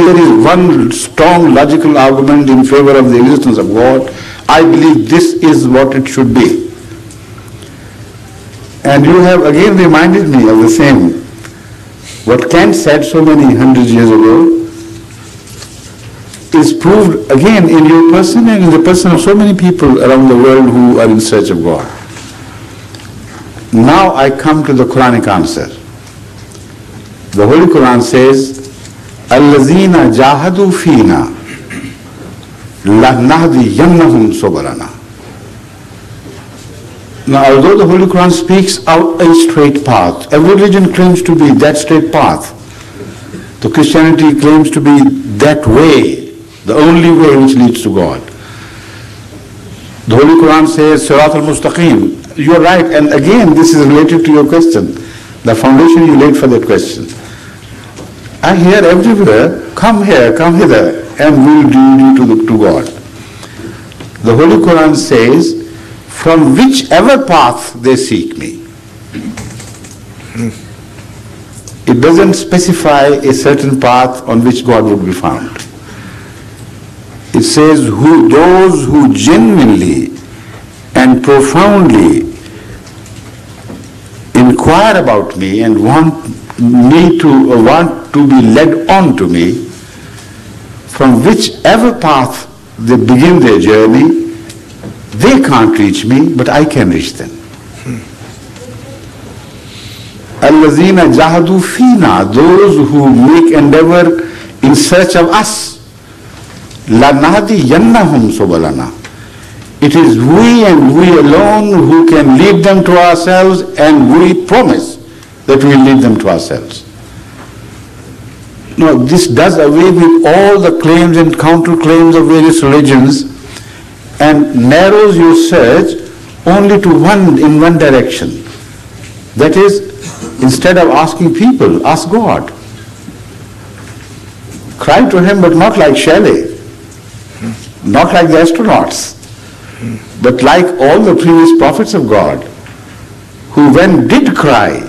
there is one strong logical argument in favor of the existence of God, I believe this is what it should be. And you have again reminded me of the same. What Kant said so many hundreds of years ago is proved again in your person and in the person of so many people around the world who are in search of God. Now I come to the Quranic answer. The Holy Quran says, Allazina jahadu fina lanahdiyannahum subulana. Now, although the Holy Quran speaks out a straight path, every religion claims to be that straight path. The Christianity claims to be that way, the only way which leads to God. The Holy Quran says, Sirat al-Mustaqim. You are right, and again, this is related to your question, the foundation you laid for that question. I hear everywhere, come here, come hither, and we'll lead you to God. The Holy Quran says, from whichever path they seek me. It doesn't specify a certain path on which God would be found. It says, those who genuinely and profoundly inquire about me and want to be led on to me, from whichever path they begin their journey, they can't reach me, but I can reach them. Allazina jahadu fina, those who make endeavor in search of us. Lanahdiyannahum subulana. It is we and we alone who can lead them to ourselves, and we promise that we will lead them to ourselves. Now, this does away with all the claims and counterclaims of various religions and narrows your search only to in one direction. That is, instead of asking people, ask God. Cry to Him, but not like Shelley, not like the astronauts, but like all the previous prophets of God, who when did cry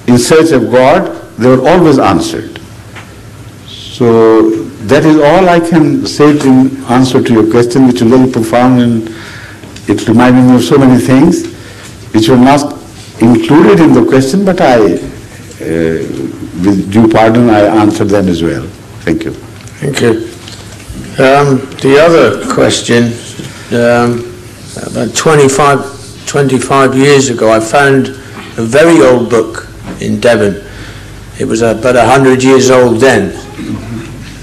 in search of God, they were always answered. So that is all I can say in answer to your question, which is very profound, and it reminded me of so many things which were not included in the question, but with due pardon, I answered them as well. Thank you. Thank you. The other question, about 25 years ago, I found a very old book in Devon. It was about 100 years old then.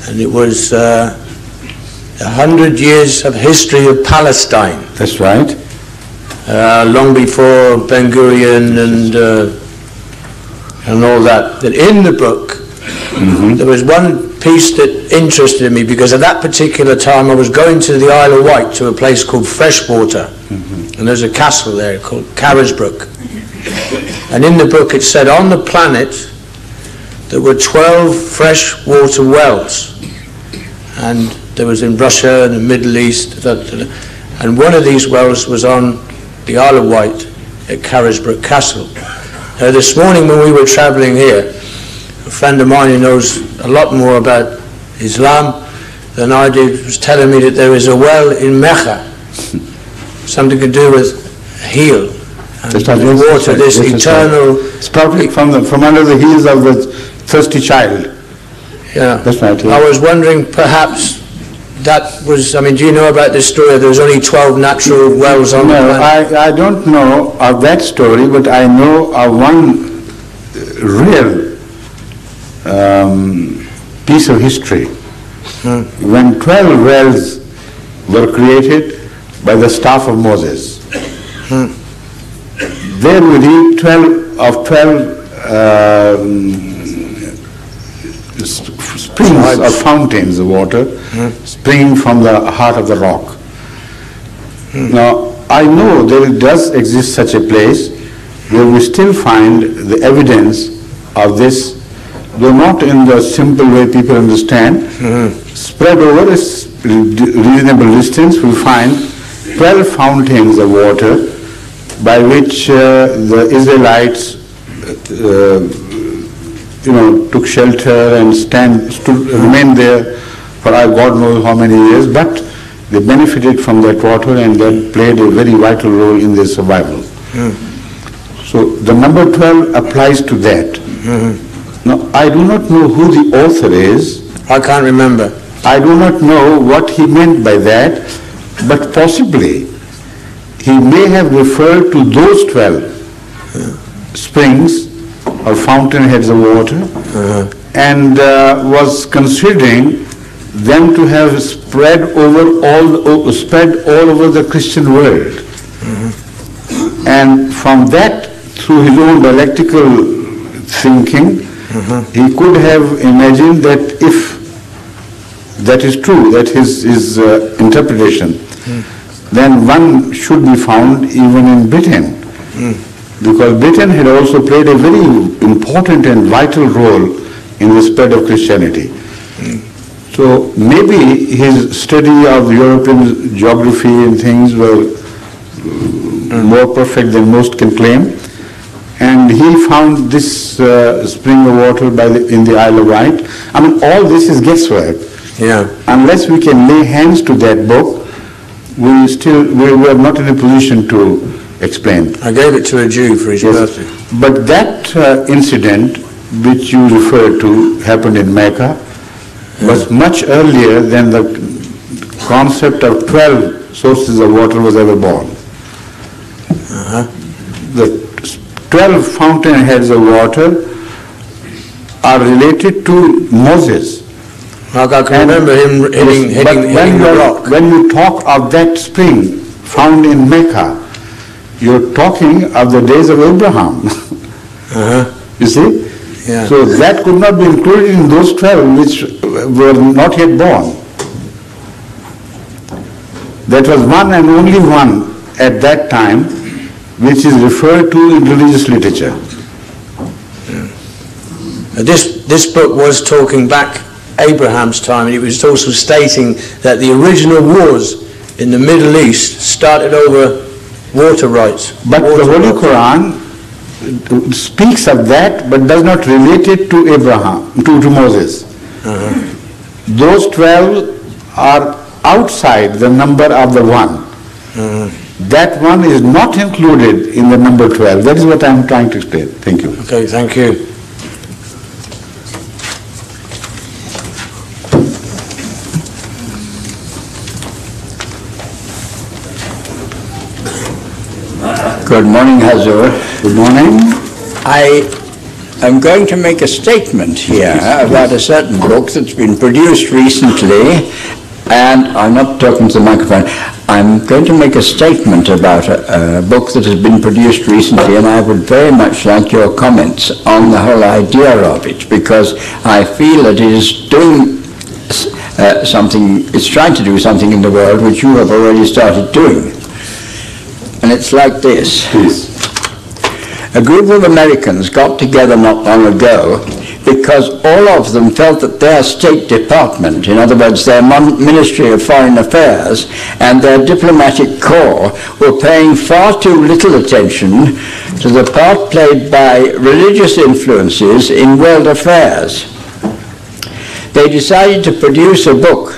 And it was 100 years of history of Palestine. That's right. Long before Ben Gurion and all that. That in the book, there was one piece that interested me, because at that particular time I was going to the Isle of Wight to a place called Freshwater, and there's a castle there called Carisbrooke. And in the book it said on the planet there were 12 freshwater wells, and there was in Russia and the Middle East, and one of these wells was on the Isle of Wight at Carisbrooke Castle. Now this morning when we were travelling here, a friend of mine who knows a lot more about Islam than I did was telling me that there is a well in Mecca, something to do with heal and the water, this eternal. It's probably from under the heels of the thirsty child. Yeah, that's right. Yeah. I was wondering, perhaps that was. I mean, do you know about this story? There was only 12 natural wells on the planet. I don't know of that story, but I know of one real piece of history. When 12 wells were created by the staff of Moses, there we read 12 springs or fountains of water springing from the heart of the rock. Now, I know there does exist such a place where we still find the evidence of this, though not in the simple way people understand. Spread over a reasonable distance, we find 12 fountains of water by which the Israelites took shelter and remained there for God knows how many years, but they benefited from that water and that played a very vital role in their survival. So the number 12 applies to that. Now, I do not know who the author is. I can't remember. I do not know what he meant by that, but possibly he may have referred to those 12 springs or fountainheads of water and was considering them to have spread all over the Christian world. And from that, through his own dialectical thinking, he could have imagined that if that is true, that his interpretation, then one should be found even in Britain. Because Britain had also played a very important and vital role in the spread of Christianity. So maybe his study of European geography and things were more perfect than most can claim. And he found this spring of water in the Isle of Wight. I mean, all this is guesswork. Yeah. Unless we can lay hands to that book, we are not in a position to explain. I gave it to a Jew for his birthday. But that incident which you referred to happened in Mecca was much earlier than the concept of 12 sources of water was ever born. The 12 fountainheads of water are related to Moses. I can remember him hitting the rock. When you talk of that spring found in Mecca, you're talking of the days of Abraham. You see? Yeah. So that could not be included in those 12 which were not yet born. That was one and only one at that time which is referred to in religious literature. This book was talking back Abraham's time, and it was also stating that the original wars in the Middle East started over water rights. But the Holy Quran speaks of that but does not relate it to Abraham, to Moses. Those 12 are outside the number of the one. That one is not included in the number 12. That is what I am trying to explain. Thank you. Okay, thank you. Good morning, Hazur. Good morning. I am going to make a statement here about a certain book that's been produced recently, and I'm not talking to the microphone. I'm going to make a statement about a book that has been produced recently, and I would very much like your comments on the whole idea of it, because I feel that it is doing it's trying to do something in the world which you have already started doing. And it's like this. Please. A group of Americans got together not long ago because all of them felt that their State Department, in other words their Ministry of Foreign Affairs and their diplomatic corps, were paying far too little attention to the part played by religious influences in world affairs. They decided to produce a book.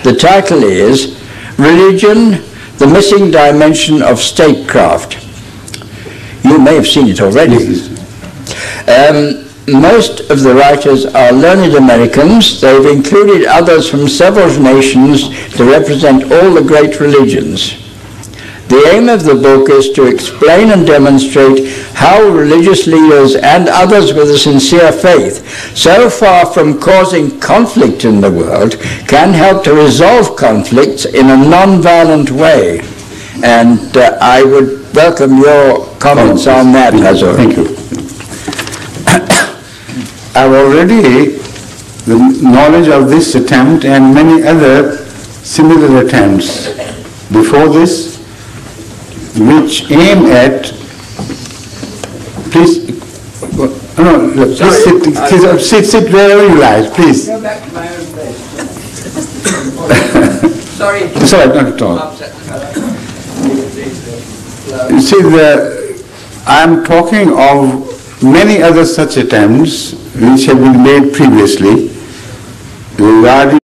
The title is Religion, the Missing Dimension of Statecraft. You may have seen it already. Most of the writers are learned Americans. They've included others from several nations to represent all the great religions. The aim of the book is to explain and demonstrate how religious leaders and others with a sincere faith, so far from causing conflict in the world, can help to resolve conflicts in a non-violent way. And I would welcome your comments on that, Hazur. Thank you. I've already the knowledge of this attempt and many other similar attempts before this, which aim at, please, sit wherever you like, please. Go back to my own place. Sorry. It's all right, not at all. You see, I am talking of many other such attempts which have been made previously regarding